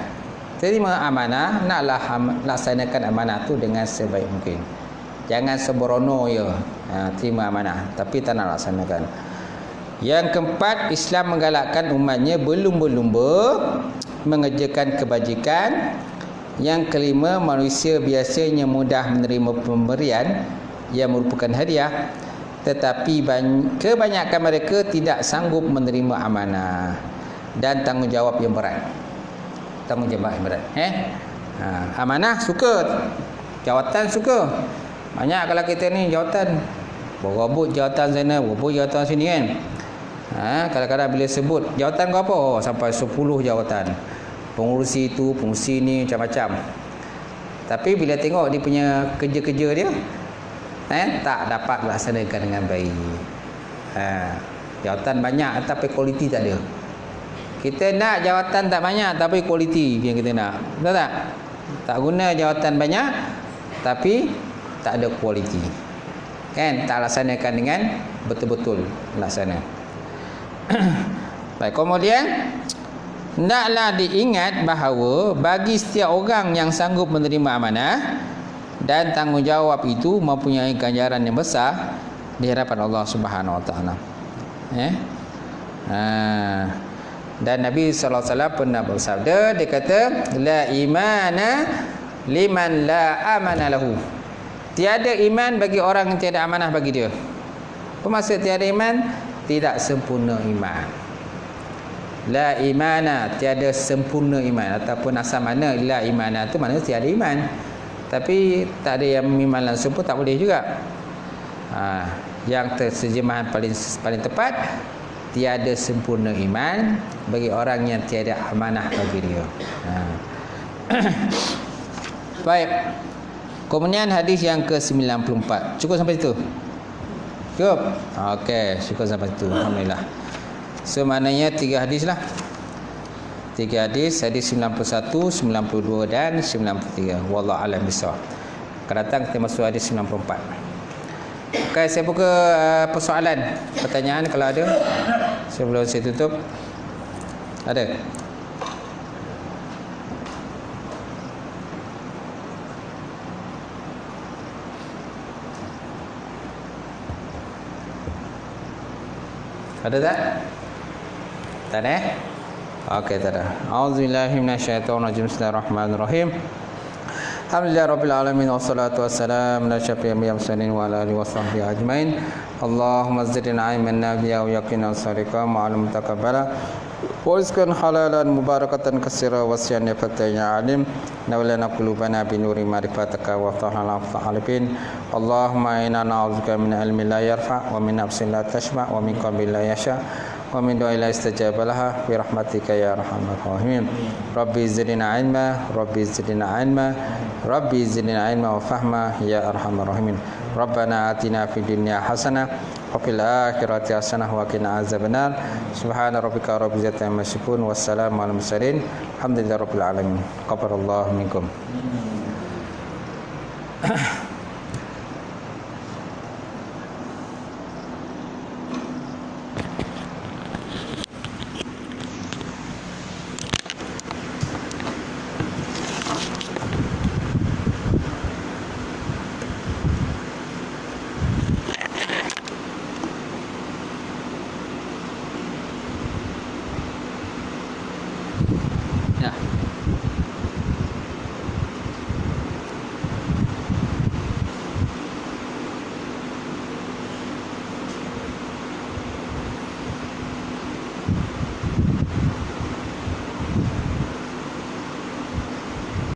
terima amanah, naklah laksanakan amanah itu dengan sebaik mungkin. Jangan sembrono ya, terima amanah tapi tak nak laksanakan. Yang keempat, Islam menggalakkan umatnya berlumba-lumba mengerjakan kebajikan. Yang kelima, manusia biasanya mudah menerima pemberian yang merupakan hadiah, tetapi kebanyakan mereka tidak sanggup menerima amanah dan tanggungjawab yang berat. Tanggungjawab yang berat. Amanah suka, jawatan suka. Banyak kalau kita ni jawatan, berebut jawatan sana, berebut jawatan sini kan. Kadang-kadang bila sebut jawatan kau apa? Sampai 10 jawatan. Pengurusi itu, pengurusi ni, macam-macam. Tapi bila tengok dia punya kerja-kerja dia, tak dapat laksanakan dengan baik. Jawatan banyak tapi kualiti tak ada. Kita nak jawatan tak banyak tapi kualiti yang kita nak. Betul tak? Tak guna jawatan banyak tapi tak ada kualiti. Kan? Tak laksanakan dengan betul-betul laksana. Baik, kemudian Hendaklah diingat bahawa bagi setiap orang yang sanggup menerima amanah dan tanggungjawab itu mempunyai ganjaran yang besar di hadapan Allah Subhanahu Wa Taala. Dan Nabi sallallahu alaihi wasallam pernah bersabda, dia kata la imana liman la amana lahu. Tiada iman bagi orang yang tiada amanah bagi dia. Apa maksud tiada iman? Tidak sempurna iman. La imana, tiada sempurna iman, ataupun asal mana la imana tu maknanya tiada iman. Tapi tak ada yang iman langsung pun tak boleh juga. Yang terjemahan paling tepat, tiada sempurna iman bagi orang yang tiada amanah bagi dia. Baik. Kemudian hadis yang ke-94. Cukup sampai situ? Cukup? Okey, cukup sampai situ. Alhamdulillah. So maknanya 3 hadis lah. 3 hadis, hadis 91, 92 dan 93. Wallahu a'lam bissawab. Akan datang kita masuk hadis 94. Okey, saya buka persoalan, pertanyaan kalau ada sebelum saya tutup. Ada? Ada tak? Tak ada? Okey, tak ada. A'udzubillahi minasyaitonirrajim. Bismillahirrahmanirrahim. Alhamdulillah rabbil alamin wassalatu wassalamu ala asyrafil anbiya'i mursalin wa ala alihi washabbihi ajmain. Allahumma zidna ilman nafi'a wa yaqinan sadiqan wa 'ilman mutaqabbala wa rizqan halalan mubarakatan katsira wa syan fatayya alim. Nawlana qulubana bi nuri ma'rifatika wa tahalla fa'alibin. Allahumma inna na'udzubika min ilmin la yarfa' wa min nafsin la tashba' wa min qalbin la yasha' wa min du'ain la istajaba laha bi rahmatika ya arhamar rahimin. Rabbi zidna ilma, Rabbi zidna ilma, Rabbi zidna ilma wa fahma ya arhamar rahimin. Rabbana atina fid dunya hasanah wa fil akhirati hasanah wa qina azabannar. Subhana rabbika rabbil izzati amma yasifun, wassalamu alal mursalin, alhamdulillahi rabbil alamin. Qabarallahu minkum.